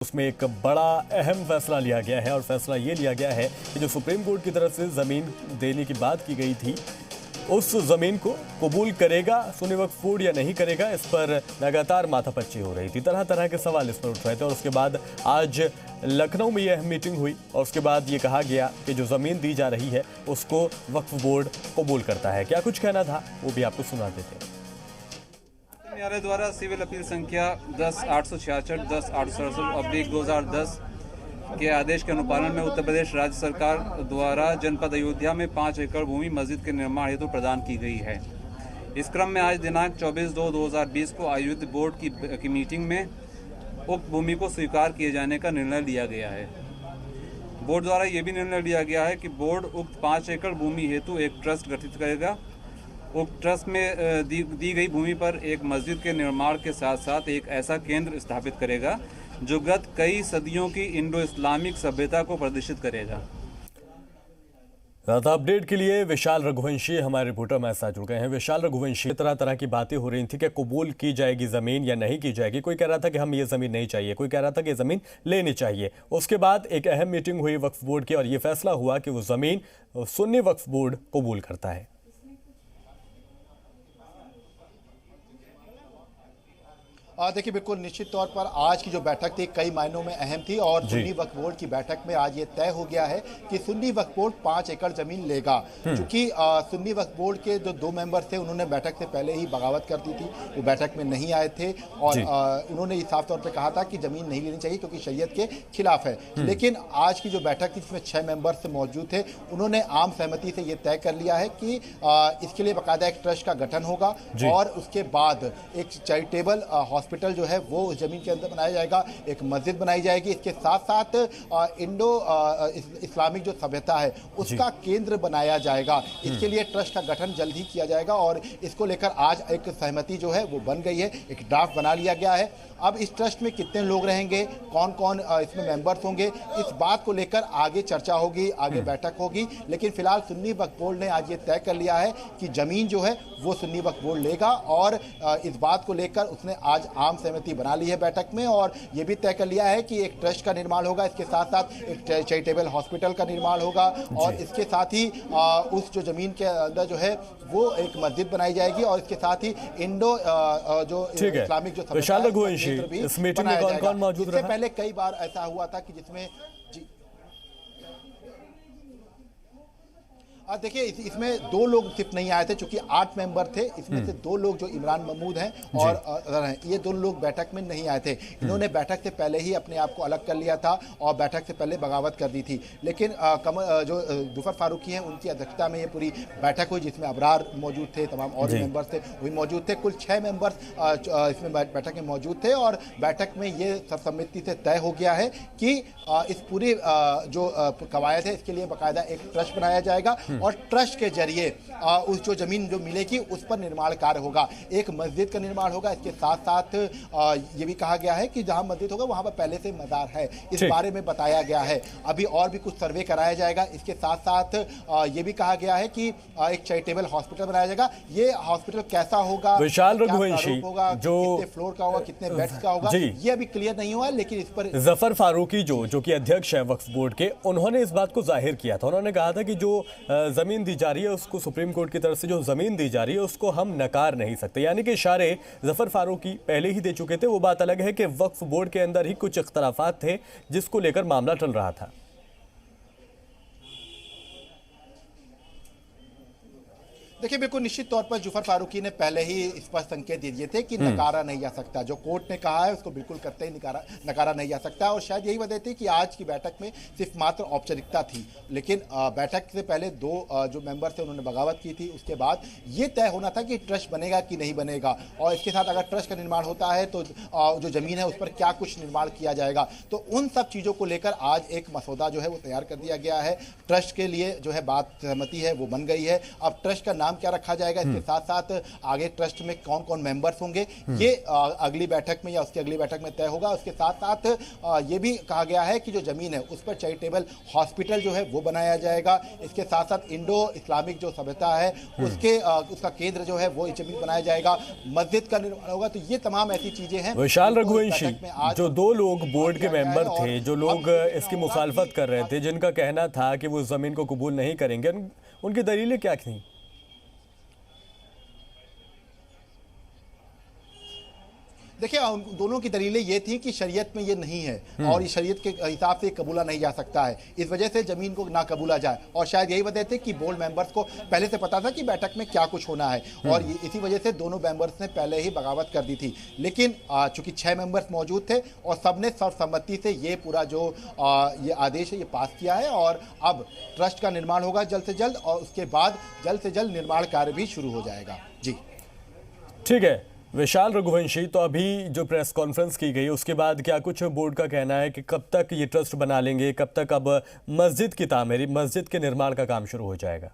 उसमें एक बड़ा अहम फैसला लिया गया है और फैसला ये लिया गया है कि जो सुप्रीम कोर्ट की तरफ से ज़मीन देने की बात की गई थी उस ज़मीन को कबूल करेगा सुन्नी वक्फ बोर्ड या नहीं करेगा। इस पर लगातार माथापच्ची हो रही थी, तरह तरह के सवाल इस पर उठ रहे थे और उसके बाद आज लखनऊ में यह मीटिंग हुई और उसके बाद ये कहा गया कि जो ज़मीन दी जा रही है उसको वक्फ बोर्ड कबूल करता है। क्या कुछ कहना था वो भी आपको सुना देते हैं। न्यायालय द्वारा सिविल अपील संख्या 10/866 10/867/2010 के आदेश के अनुपालन में उत्तर प्रदेश राज्य सरकार द्वारा जनपद अयोध्या में 5 एकड़ भूमि मस्जिद के निर्माण हेतु प्रदान की गई है। इस क्रम में आज दिनांक 24/2/2020 को आयोजित बोर्ड की मीटिंग में उक्त भूमि को स्वीकार किए जाने का निर्णय लिया गया है। बोर्ड द्वारा ये भी निर्णय लिया गया है कि बोर्ड उक्त 5 एकड़ भूमि हेतु एक ट्रस्ट गठित करेगा। उक्त ट्रस्ट में दी गई भूमि पर एक मस्जिद के निर्माण के साथ साथ एक ऐसा केंद्र स्थापित करेगा जो गत कई सदियों की इंडो इस्लामिक सभ्यता को प्रदर्शित करेगा। ज्यादा अपडेट के लिए विशाल रघुवंशी हमारे रिपोर्टर हमारे साथ जुड़ गए हैं। विशाल रघुवंशी, तरह तरह की बातें हो रही थी कि कबूल की जाएगी जमीन या नहीं की जाएगी। कोई कह रहा था कि हम ये जमीन नहीं चाहिए, कोई कह रहा था कि जमीन लेनी चाहिए। उसके बाद एक अहम मीटिंग हुई वक्फ बोर्ड की और ये फैसला हुआ कि वो जमीन सुन्नी वक्फ बोर्ड कबूल करता है। देखिए, बिल्कुल निश्चित तौर पर आज की जो बैठक थी कई मायनों में अहम थी और सुन्नी वक्फ बोर्ड की बैठक में आज ये तय हो गया है कि सुन्नी वक्फ बोर्ड 5 एकड़ जमीन लेगा। क्योंकि सुन्नी वक्फ बोर्ड के जो 2 मेंबर थे उन्होंने बैठक से पहले ही बगावत कर दी थी, वो बैठक में नहीं आए थे और उन्होंने साफ तौर पर कहा था कि जमीन नहीं लेनी चाहिए क्योंकि शरीयत के खिलाफ है। लेकिन आज की जो बैठक थी जिसमें 6 मेंबर्स मौजूद थे, उन्होंने आम सहमति से ये तय कर लिया है कि इसके लिए बाकायदा एक ट्रस्ट का गठन होगा और उसके बाद एक चैरिटेबल हॉस्पिटल जो है वो उस जमीन के अंदर बनाया जाएगा, एक मस्जिद बनाई जाएगी। इसके साथ साथ इंडो इस्लामिक जो सभ्यता है उसका केंद्र बनाया जाएगा। इसके लिए ट्रस्ट का गठन जल्द ही किया जाएगा और इसको लेकर आज एक सहमति जो है वो बन गई है, एक ड्राफ्ट बना लिया गया है। अब इस ट्रस्ट में कितने लोग रहेंगे, कौन कौन इसमें मेंबर्स होंगे, इस बात को लेकर आगे चर्चा होगी, आगे बैठक होगी। लेकिन फिलहाल सुन्नी वक्फ बोर्ड ने आज ये तय कर लिया है कि जमीन जो है वो सुन्नी वक्फ बोर्ड लेगा और इस बात को लेकर उसने आज आम सहमति बना ली है बैठक में और ये भी तय कर लिया है कि एक ट्रस्ट का निर्माण होगा, इसके साथ साथ एक चैरिटेबल हॉस्पिटल का निर्माण होगा और इसके साथ ही उस जो जमीन के अंदर जो है वो एक मस्जिद बनाई जाएगी और इसके साथ ही इंडो जो इस्लामिक जो विशाल रघुवंशी, इस मीटिंग में कौन-कौन मौजूद रहा? पहले कई बार ऐसा हुआ था कि जिसमें देखिए इसमें 2 लोग सिर्फ नहीं आए थे, चूंकि 8 मेंबर थे, इसमें से 2 लोग जो इमरान महमूद हैं और अजहर हैं, ये 2 लोग बैठक में नहीं आए थे। इन्होंने बैठक से पहले ही अपने आप को अलग कर लिया था और बैठक से पहले बगावत कर दी थी। लेकिन जो जुफर फारूकी हैं उनकी अध्यक्षता में ये पूरी बैठक हुई जिसमें अबरार मौजूद थे, तमाम और मेंबर्स थे वही मौजूद थे। कुल 6 मेंबर्स इसमें बैठक में मौजूद थे और बैठक में ये सर्वसम्मति से तय हो गया है कि इस पूरी जो कवायद है इसके लिए बाकायदा एक ट्रस्ट बनाया जाएगा और ट्रस्ट के जरिए उस जो जमीन जो मिलेगी उस पर निर्माण कार्य होगा, एक मस्जिद का निर्माण होगा। इसके साथ साथ ये भी कहा गया है कि जहां मस्जिद होगा वहां पर पहले से मज़ार है, इस बारे में बताया गया है। अभी और भी कुछ सर्वे कराया जाएगा। इसके साथ साथ ये भी कहा गया है कि एक चैरिटेबल हॉस्पिटल बनाया जाएगा। ये हॉस्पिटल कैसा होगा, विशाल रघुवंशी, जो कितने फ्लोर का होगा, कितने बेड्स का होगा, ये अभी क्लियर नहीं हुआ। लेकिन इस पर जफर फारूकी जो कि अध्यक्ष है वक्फ बोर्ड के, उन्होंने इस बात को जाहिर किया था। उन्होंने कहा था कि जो जमीन दी जा रही है उसको, सुप्रीम कोर्ट की तरफ से जो जमीन दी जा रही है उसको हम नकार नहीं सकते। यानी कि इशारे जफर फारूकी पहले ही दे चुके थे। वो बात अलग है कि वक्फ बोर्ड के अंदर ही कुछ इख्तलाफात थे जिसको लेकर मामला चल रहा था। देखिए, बिल्कुल निश्चित तौर पर जुफर फारूकी ने पहले ही स्पष्ट संकेत दे दिए थे कि नकारा नहीं जा सकता। जो कोर्ट ने कहा है उसको बिल्कुल करते ही नकारा नहीं जा सकता और शायद यही वजह थी कि आज की बैठक में सिर्फ मात्र औपचारिकता थी। लेकिन बैठक से पहले 2 जो मेंबर थे उन्होंने बगावत की थी। उसके बाद ये तय होना था कि ट्रस्ट बनेगा कि नहीं बनेगा और इसके साथ अगर ट्रस्ट का निर्माण होता है तो जो जमीन है उस पर क्या कुछ निर्माण किया जाएगा। तो उन सब चीज़ों को लेकर आज एक मसौदा जो है वो तैयार कर दिया गया है। ट्रस्ट के लिए जो है बात सहमति है वो बन गई है। अब ट्रस्ट का नाम नाम क्या रखा जाएगा, इसके साथ साथ आगे ट्रस्ट में कौन कौन मेंबर्स होंगे, ये अगली बैठक में या उसकी अगली बैठक में तय होगा। उसके साथ साथ ये भी कहा गया है कि जो जमीन है उस पर चैरिटेबल हॉस्पिटल जो है वो बनाया जाएगा। इसके साथ साथ इंडो इस्लामिक जो सभ्यता है उसका केंद्र जो है वो जमीन बनाया जाएगा, मस्जिद का निर्माण होगा। तो ये तमाम ऐसी चीजें हैं। विशाल रघुवंशी, जो 2 लोग बोर्ड के मेंबर थे, जो लोग इसकी मुखालफत कर रहे थे, जिनका कहना था कि वो जमीन को कबूल नहीं करेंगे, उनकी दलीलें क्या थी? देखिए, उन दोनों की दलीलें ये थी कि शरीयत में ये नहीं है और इस शरीयत के हिसाब से कबूला नहीं जा सकता है, इस वजह से जमीन को ना कबूला जाए। और शायद यही वजह थी कि बोर्ड मेंबर्स को पहले से पता था कि बैठक में क्या कुछ होना है और इसी वजह से दोनों मेंबर्स ने पहले ही बगावत कर दी थी। लेकिन चूंकि 6 मेंबर्स मौजूद थे और सबने सर्वसम्मति से ये पूरा जो ये आदेश है ये पास किया है और अब ट्रस्ट का निर्माण होगा जल्द से जल्द और उसके बाद जल्द से जल्द निर्माण कार्य भी शुरू हो जाएगा। जी ठीक है विशाल रघुवंशी, तो अभी जो प्रेस कॉन्फ्रेंस की गई उसके बाद क्या कुछ बोर्ड का कहना है कि कब तक ये ट्रस्ट बना लेंगे, कब तक अब मस्जिद की तामीर, मस्जिद के निर्माण का काम शुरू हो जाएगा?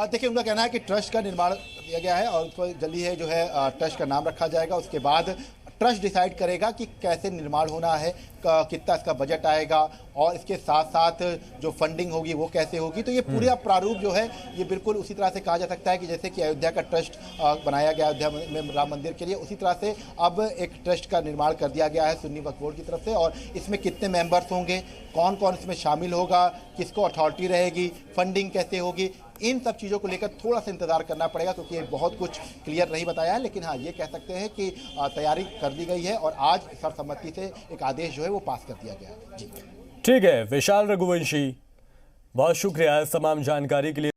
देखिए, उनका कहना है कि ट्रस्ट का निर्माण किया गया है और उसको जल्दी है जो है ट्रस्ट का नाम रखा जाएगा। उसके बाद ट्रस्ट डिसाइड करेगा कि कैसे निर्माण होना है, कितना इसका बजट आएगा और इसके साथ साथ जो फंडिंग होगी वो कैसे होगी। तो ये पूरा प्रारूप जो है ये बिल्कुल उसी तरह से कहा जा सकता है कि जैसे कि अयोध्या का ट्रस्ट बनाया गया अयोध्या में राम मंदिर के लिए, उसी तरह से अब एक ट्रस्ट का निर्माण कर दिया गया है सुन्नी वक्फ बोर्ड की तरफ से। और इसमें कितने मेंबर्स होंगे, कौन कौन इसमें शामिल होगा, किसको अथॉरिटी रहेगी, फंडिंग कैसे होगी, इन सब चीज़ों को लेकर थोड़ा सा इंतजार करना पड़ेगा क्योंकि ये बहुत कुछ क्लियर नहीं बताया है। लेकिन हाँ, ये कह सकते हैं कि तैयारी कर दी गई है और आज सर्वसम्मति से एक आदेश जो है वो पास कर दिया गया है। जी ठीक है विशाल रघुवंशी, बहुत शुक्रिया इस तमाम जानकारी के लिए।